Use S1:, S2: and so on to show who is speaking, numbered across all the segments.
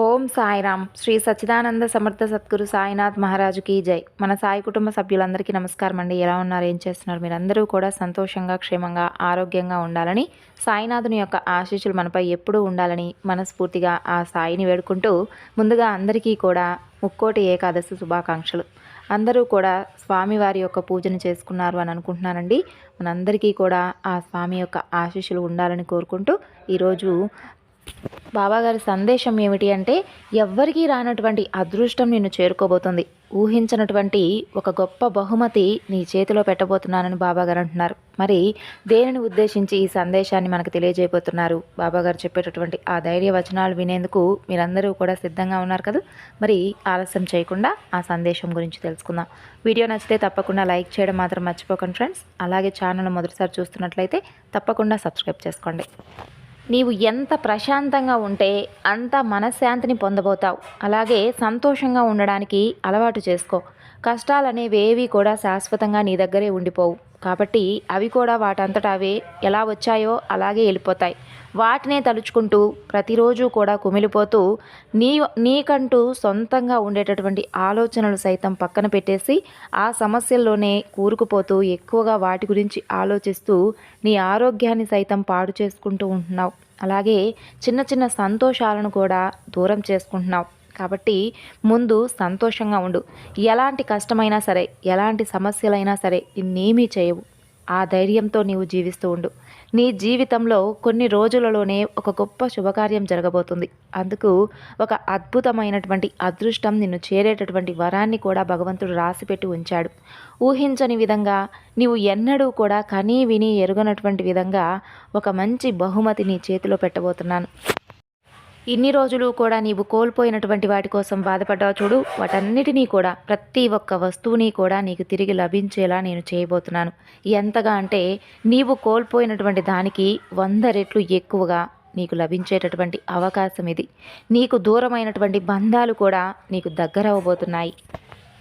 S1: ఓం సాయిరామ్. శ్రీ సచ్చిదానంద సమర్థ సద్గురు సాయినాథ్ మహారాజుకి జై. మన సాయి కుటుంబ సభ్యులందరికీ నమస్కారం అండి. ఎలా ఉన్నారు, ఏం చేస్తున్నారు? మీరందరూ కూడా సంతోషంగా, క్షేమంగా, ఆరోగ్యంగా ఉండాలని, సాయినాథుని యొక్క ఆశీస్సులు మనపై ఎప్పుడూ ఉండాలని మనస్ఫూర్తిగా ఆ సాయిని వేడుకుంటూ, ముందుగా అందరికీ కూడా ముక్కోటి ఏకాదశి శుభాకాంక్షలు. అందరూ కూడా స్వామివారి యొక్క పూజను చేసుకున్నారు అని అనుకుంటున్నానండి. మనందరికీ కూడా ఆ స్వామి యొక్క ఆశీస్సులు ఉండాలని కోరుకుంటూ, ఈరోజు బాబాగారి సందేశం ఏమిటి అంటే, ఎవ్వరికీ రానటువంటి అదృష్టం నిన్ను చేరుకోబోతుంది. ఊహించినటువంటి ఒక గొప్ప బహుమతి నీ చేతిలో పెట్టబోతున్నానని బాబాగారు అంటున్నారు. మరి దేనిని ఉద్దేశించి ఈ సందేశాన్ని మనకు తెలియజేయబోతున్నారు? బాబాగారు చెప్పేటటువంటి ఆ ధైర్య వచనాలు వినేందుకు మీరందరూ కూడా సిద్ధంగా ఉన్నారు కదా. మరి ఆలస్యం చేయకుండా ఆ సందేశం గురించి తెలుసుకుందాం. వీడియో నచ్చితే తప్పకుండా లైక్ చేయడం మాత్రం మర్చిపోకండి ఫ్రెండ్స్. అలాగే ఛానల్ మొదటిసారి చూస్తున్నట్లయితే తప్పకుండా సబ్స్క్రైబ్ చేసుకోండి. నీవు ఎంత ప్రశాంతంగా ఉంటే అంత మనశ్శాంతిని పొందబోతావు. అలాగే సంతోషంగా ఉండడానికి అలవాటు చేసుకో. కష్టాలు అనేవి ఏవి కూడా శాశ్వతంగా నీ దగ్గరే ఉండిపోవు. కాబట్టి అవి కూడా వాటంతటా అవే ఎలా వచ్చాయో అలాగే వెళ్ళిపోతాయి. వాటినే తలుచుకుంటూ ప్రతిరోజు కూడా కుమిలిపోతూ నీకంటూ సొంతంగా ఉండేటటువంటి ఆలోచనలు సైతం పక్కన పెట్టేసి ఆ సమస్యల్లోనే కూరుకుపోతూ ఎక్కువగా వాటి గురించి ఆలోచిస్తూ నీ ఆరోగ్యాన్ని సైతం పాడు చేసుకుంటూ ఉంటున్నావు. అలాగే చిన్న చిన్న సంతోషాలను కూడా దూరం చేసుకుంటున్నావు. కాబట్టి ముందు సంతోషంగా ఉండు. ఎలాంటి కష్టమైనా సరే, ఎలాంటి సమస్యలైనా సరే నిన్నేమీ చేయవు. ఆ ధైర్యంతో నీవు జీవిస్తూ ఉండు. నీ జీవితంలో కొన్ని రోజులలోనే ఒక గొప్ప శుభకార్యం జరగబోతుంది. అందుకు ఒక అద్భుతమైనటువంటి అదృష్టం నిన్ను చేరేటటువంటి వరాన్ని కూడా భగవంతుడు రాసిపెట్టి ఉంచాడు. ఊహించని విధంగా, నీవు ఎన్నడూ కూడా కనీ విని ఎరుగనటువంటి విధంగా ఒక మంచి బహుమతి నీ చేతిలో పెట్టబోతున్నాను. ఇన్ని రోజులు కూడా నీవు కోల్పోయినటువంటి వాటి కోసం బాధపడ్డావు చూడు, వాటన్నిటినీ కూడా, ప్రతి ఒక్క వస్తువుని కూడా నీకు తిరిగి లభించేలా నేను చేయబోతున్నాను. ఎంతగా అంటే నీవు కోల్పోయినటువంటి దానికి 100 రెట్లు ఎక్కువగా నీకు లభించేటటువంటి అవకాశం ఇది. నీకు దూరమైనటువంటి బంధాలు కూడా నీకు దగ్గరవబోతున్నాయి.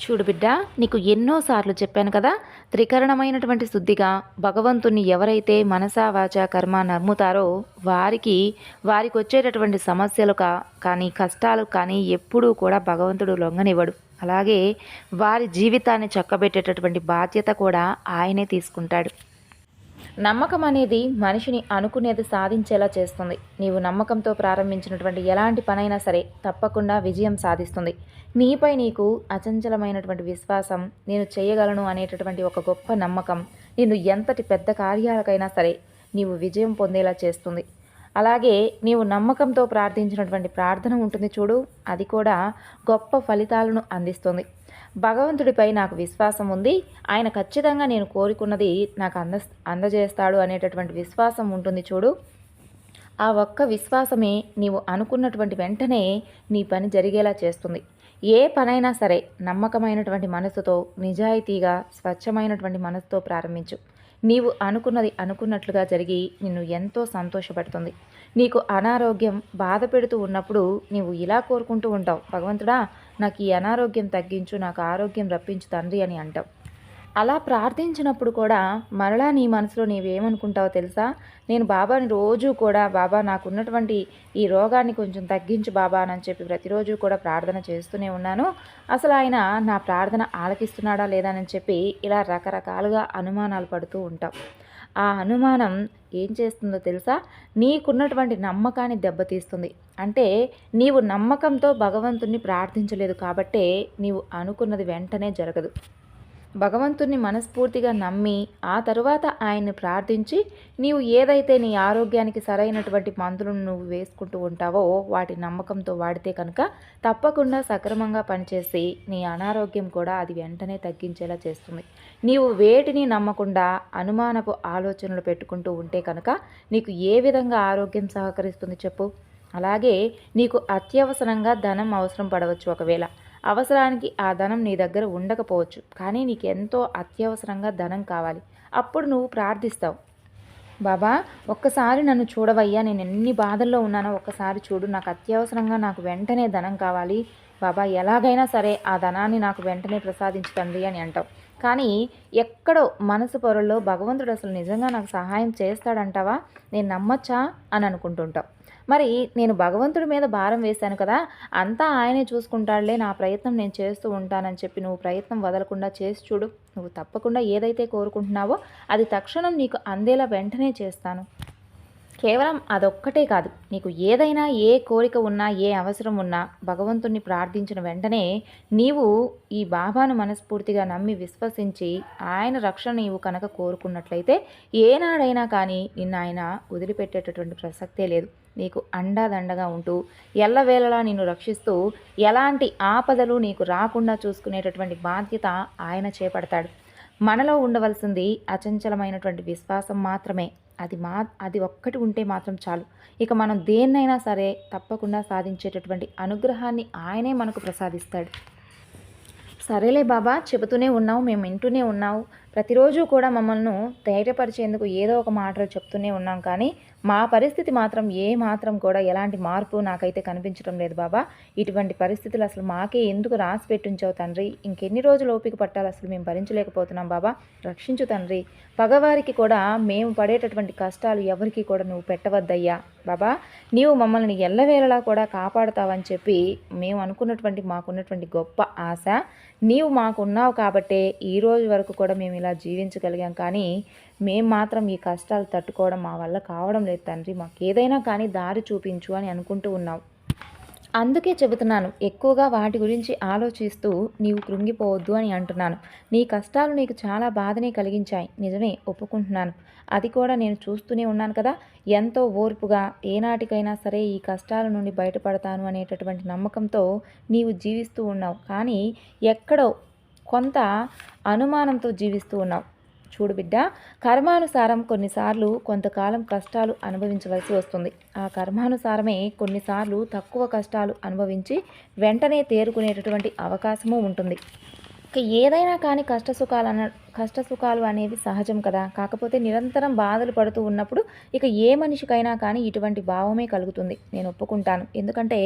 S1: చూడు బిడ్డ, నీకు ఎన్నోసార్లు చెప్పాను కదా, త్రికరణమైనటువంటి శుద్ధిగా భగవంతుణ్ణి ఎవరైతే మనసా వాచా కర్మ నమ్ముతారో వారికి వచ్చేటటువంటి సమస్యలు కానీ కష్టాలు కానీ ఎప్పుడూ కూడా భగవంతుడు లొంగనివ్వడు. అలాగే వారి జీవితాన్ని చక్కబెట్టేటటువంటి బాధ్యత కూడా ఆయనే తీసుకుంటాడు. నమ్మకం అనేది మనిషిని అనుకునేది సాధించేలా చేస్తుంది. నీవు నమ్మకంతో ప్రారంభించినటువంటి ఎలాంటి పనైనా సరే తప్పకుండా విజయం సాధిస్తుంది. నీపై నీకు అచంచలమైనటువంటి విశ్వాసం, నేను చేయగలను అనేటటువంటి ఒక గొప్ప నమ్మకం నిన్ను ఎంతటి పెద్ద కార్యాలకైనా సరే నీవు విజయం పొందేలా చేస్తుంది. అలాగే నీవు నమ్మకంతో ప్రార్థించినటువంటి ప్రార్థన ఉంటుంది చూడు, అది కూడా గొప్ప ఫలితాలను అందిస్తుంది. భగవంతుడిపై నాకు విశ్వాసం ఉంది, ఆయన ఖచ్చితంగా నేను కోరుకున్నది నాకు అందజేస్తాడు అనేటటువంటి విశ్వాసం ఉంటుంది చూడు. ఆ ఒక్క విశ్వాసమే నీవు అనుకున్నటువంటి వెంటనే నీ పని జరిగేలా చేస్తుంది. ఏ పనైనా సరే నమ్మకమైనటువంటి మనసుతో, నిజాయితీగా, స్వచ్ఛమైనటువంటి మనసుతో ప్రారంభించు. నీవు అనుకున్నది అనుకున్నట్లుగా జరిగి నిన్ను ఎంతో సంతోషపడుతుంది. నీకు అనారోగ్యం బాధ పెడుతూ ఉన్నప్పుడు నీవు ఇలా కోరుకుంటూ ఉంటావు, భగవంతుడా నాకు ఈ అనారోగ్యం తగ్గించు, నాకు ఆరోగ్యం రప్పించు తండ్రి అని అంటావు. అలా ప్రార్థించినప్పుడు కూడా మరలా నీ మనసులో నీవేమనుకుంటావో తెలుసా? నేను బాబాని రోజు కూడా, బాబా నాకున్నటువంటి ఈ రోగాన్ని కొంచెం తగ్గించు బాబా అని చెప్పి ప్రతిరోజు కూడా ప్రార్థన చేస్తూనే ఉన్నాను. అసలు ఆయన నా ప్రార్థన ఆలకిస్తున్నాడా లేదా అని చెప్పి ఇలా రకరకాలుగా అనుమానాలు పడుతూ ఉంటావు. ఆ అనుమానం ఏం చేస్తుందో తెలుసా? నీకున్నటువంటి నమ్మకాన్ని దెబ్బతీస్తుంది. అంటే నీవు నమ్మకంతో భగవంతుణ్ణి ప్రార్థించలేదు కాబట్టే నీవు అనుకున్నది వెంటనే జరగదు. భగవంతుని మనస్ఫూర్తిగా నమ్మి ఆ తరువాత ఆయన్ని ప్రార్థించి నీవు ఏదైతే నీ ఆరోగ్యానికి సరైనటువంటి మందులను నువ్వు వేసుకుంటూ ఉంటావో వాటి నమ్మకంతో వాడితే కనుక తప్పకుండా సక్రమంగా పనిచేసి నీ అనారోగ్యం కూడా అది వెంటనే తగ్గించేలా చేస్తుంది. నీవు వేటిని నమ్మకుండా అనుమానపు ఆలోచనలు పెట్టుకుంటూ ఉంటే కనుక నీకు ఏ విధంగా ఆరోగ్యం సహకరిస్తుంది చెప్పు? అలాగే నీకు అత్యవసరంగా ధనం అవసరం పడవచ్చు. ఒకవేళ అవసరానికి ఆ ధనం నీ దగ్గర ఉండకపోవచ్చు, కానీ నీకు ఎంతో అత్యవసరంగా ధనం కావాలి. అప్పుడు నువ్వు ప్రార్థిస్తావు, బాబా ఒక్కసారి నన్ను చూడవయ్యా, నేను ఎన్ని బాధల్లో ఉన్నానో ఒక్కసారి చూడు, నాకు అత్యవసరంగా నాకు వెంటనే ధనం కావాలి బాబా, ఎలాగైనా సరే ఆ ధనాన్ని నాకు వెంటనే ప్రసాదించు తండ్రి అని అంటావు. కానీ ఎక్కడో మనసు పొరల్లో భగవంతుడు అసలు నిజంగా నాకు సహాయం చేస్తాడంటావా, నేను నమ్మచ్చా అని అనుకుంటుంటావు. మరి నేను భగవంతుడి మీద భారం వేశాను కదా, అంతా ఆయనే చూసుకుంటాడులే, నా ప్రయత్నం నేను చేస్తూ ఉంటానని చెప్పి నువ్వు ప్రయత్నం వదలకుండా చేసి చూడు. నువ్వు తప్పకుండా ఏదైతే కోరుకుంటున్నావో అది తక్షణం నీకు అందేలా వెంటనే చేస్తాను. కేవలం అదొక్కటే కాదు, నీకు ఏదైనా ఏ కోరిక ఉన్నా ఏ అవసరం ఉన్నా భగవంతుణ్ణి ప్రార్థించిన వెంటనే నీవు ఈ బాబాను మనస్ఫూర్తిగా నమ్మి విశ్వసించి ఆయన రక్షణ నీవు కనుక కోరుకున్నట్లయితే ఏనాడైనా కానీ నిన్ను ఆయన వదిలిపెట్టేటటువంటి ప్రసక్తే లేదు. నీకు అండాదండగా ఉంటూ ఎల్లవేళలా నిన్ను రక్షిస్తూ ఎలాంటి ఆపదలు నీకు రాకుండా చూసుకునేటటువంటి బాధ్యత ఆయన చేపడతాడు. మనలో ఉండవలసింది అచంచలమైనటువంటి విశ్వాసం మాత్రమే. అది ఒక్కటి ఉంటే మాత్రం చాలు. ఇక మనం దేన్నైనా సరే తప్పకుండా సాధించేటటువంటి అనుగ్రహాన్ని ఆయనే మనకు ప్రసాదిస్తాడు. సరేలే బాబా, చెబుతూనే ఉన్నావు, మేము వింటూనే ఉన్నావు, ప్రతిరోజు కూడా మమ్మల్ని ధైర్యపరిచేందుకు ఏదో ఒక మాటలు చెప్తూనే ఉన్నాం, కానీ మా పరిస్థితి మాత్రం మాత్రం కూడా ఎలాంటి మార్పు నాకైతే కనిపించడం లేదు బాబా. ఇటువంటి పరిస్థితులు అసలు మాకే ఎందుకు రాసి పెట్టించావు తండ్రి? ఇంకెన్ని రోజులు ఓపిక పట్టాలి? అసలు మేము భరించలేకపోతున్నాం బాబా, రక్షించు తండ్రి. పగవారికి కూడా మేము పడేటటువంటి కష్టాలు ఎవరికి కూడా నువ్వు పెట్టవద్దయ్యా బాబా. నీవు మమ్మల్ని ఎల్లవేళలా కూడా కాపాడుతావని చెప్పి మేము అనుకున్నటువంటి మాకున్నటువంటి గొప్ప ఆశ నీవు మాకున్నావు కాబట్టే ఈరోజు వరకు కూడా మేము ఇలా జీవించగలిగాం. కానీ మేము మాత్రం ఈ కష్టాలు తట్టుకోవడం మా వల్ల కావడం లేదు తండ్రి, మాకు ఏదైనా కానీ దారి చూపించు అని అనుకుంటూ ఉన్నావు. అందుకే చెబుతున్నాను, ఎక్కువగా వాటి గురించి ఆలోచిస్తూ నీవు కృంగిపోవద్దు అని అంటున్నాను. నీ కష్టాలు నీకు చాలా బాధనే కలిగించాయి, నిజమే, ఒప్పుకుంటున్నాను. అది కూడా నేను చూస్తూనే ఉన్నాను కదా. ఎంతో ఓర్పుగా ఏనాటికైనా సరే ఈ కష్టాల నుండి బయటపడతాను అనేటటువంటి నమ్మకంతో నీవు జీవిస్తూ ఉన్నావు. కానీ ఎక్కడో కొంత అనుమానంతో జీవిస్తూ ఉన్నావు. చూడు బిడ్డ, కర్మానుసారం కొన్నిసార్లు కొంతకాలం కష్టాలు అనుభవించవలసి వస్తుంది. ఆ కర్మానుసారమే కొన్నిసార్లు తక్కువ కష్టాలు అనుభవించి వెంటనే తేరుకునేటటువంటి అవకాశము ఉంటుంది. ఇక ఏదైనా కానీ కష్టసుఖాలు అనేవి సహజం కదా. కాకపోతే నిరంతరం బాధలు పడుతూ ఉన్నప్పుడు ఇక ఏ మనిషికైనా కానీ ఇటువంటి భావమే కలుగుతుంది. నేను ఒప్పుకుంటాను. ఎందుకంటే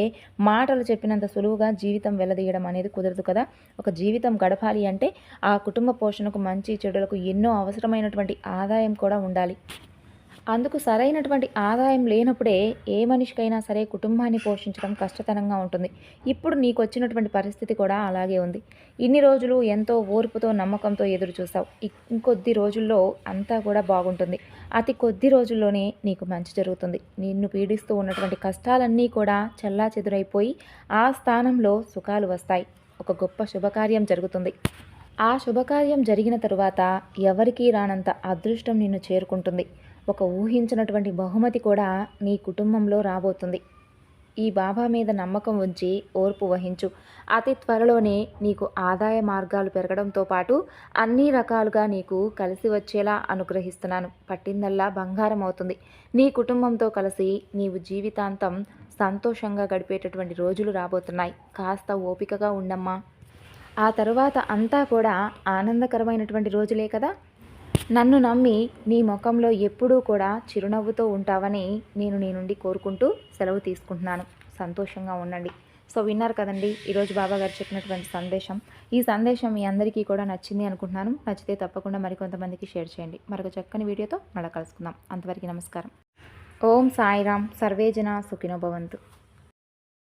S1: మాటలు చెప్పినంత సులువుగా జీవితం వెల్లదీయడం అనేది కుదరదు కదా. ఒక జీవితం గడపాలి అంటే ఆ కుటుంబ పోషణకు, మంచి చెడులకు ఎన్నో అవసరమైనటువంటి ఆదాయం కూడా ఉండాలి. అందుకు సరైనటువంటి ఆదాయం లేనప్పుడే ఏ మనిషికైనా సరే కుటుంబాన్ని పోషించడం కష్టతరంగా ఉంటుంది. ఇప్పుడు నీకు వచ్చినటువంటి పరిస్థితి కూడా అలాగే ఉంది. ఇన్ని రోజులు ఎంతో ఓర్పుతో నమ్మకంతో ఎదురు చూసావు. ఇంకొద్ది రోజుల్లో అంతా కూడా బాగుంటుంది. అతి కొద్ది రోజుల్లోనే నీకు మంచి జరుగుతుంది. నిన్ను పీడిస్తూ ఉన్నటువంటి కష్టాలన్నీ కూడా చెల్లాచెదురైపోయి ఆ స్థానంలో సుఖాలు వస్తాయి. ఒక గొప్ప శుభకార్యం జరుగుతుంది. ఆ శుభకార్యం జరిగిన తరువాత ఎవరికీ రానంత అదృష్టం నిన్ను చేరుకుంటుంది. ఒక ఊహించినటువంటి బహుమతి కూడా నీ కుటుంబంలో రాబోతుంది. ఈ బాబా మీద నమ్మకం ఉంచి ఓర్పు వహించు. అతి త్వరలోనే నీకు ఆదాయ మార్గాలు పెరగడంతో పాటు అన్ని రకాలుగా నీకు కలిసి వచ్చేలా అనుగ్రహిస్తున్నాను. పట్టిందల్లా బంగారం అవుతుంది. నీ కుటుంబంతో కలిసి నీవు జీవితాంతం సంతోషంగా గడిపేటటువంటి రోజులు రాబోతున్నాయి. కాస్త ఓపికగా ఉండమ్మా. ఆ తరువాత అంతా కూడా ఆనందకరమైనటువంటి రోజులే కదా. నన్ను నమ్మి నీ ముఖంలో ఎప్పుడూ కూడా చిరునవ్వుతో ఉంటావని నేను నీ నుండి కోరుకుంటూ సెలవు తీసుకుంటున్నాను. సంతోషంగా ఉండండి. సో విన్నారు కదండి ఈరోజు బాబా గారు చెప్పినటువంటి సందేశం. ఈ సందేశం మీ అందరికీ కూడా నచ్చింది అనుకుంటున్నాను. నచ్చితే తప్పకుండా మరికొంతమందికి షేర్ చేయండి. మరొక చక్కని వీడియోతో మళ్ళీ కలుసుకుందాం. అంతవరకు నమస్కారం. ఓం సాయిరామ్. సర్వేజన సుఖినో భవంతు.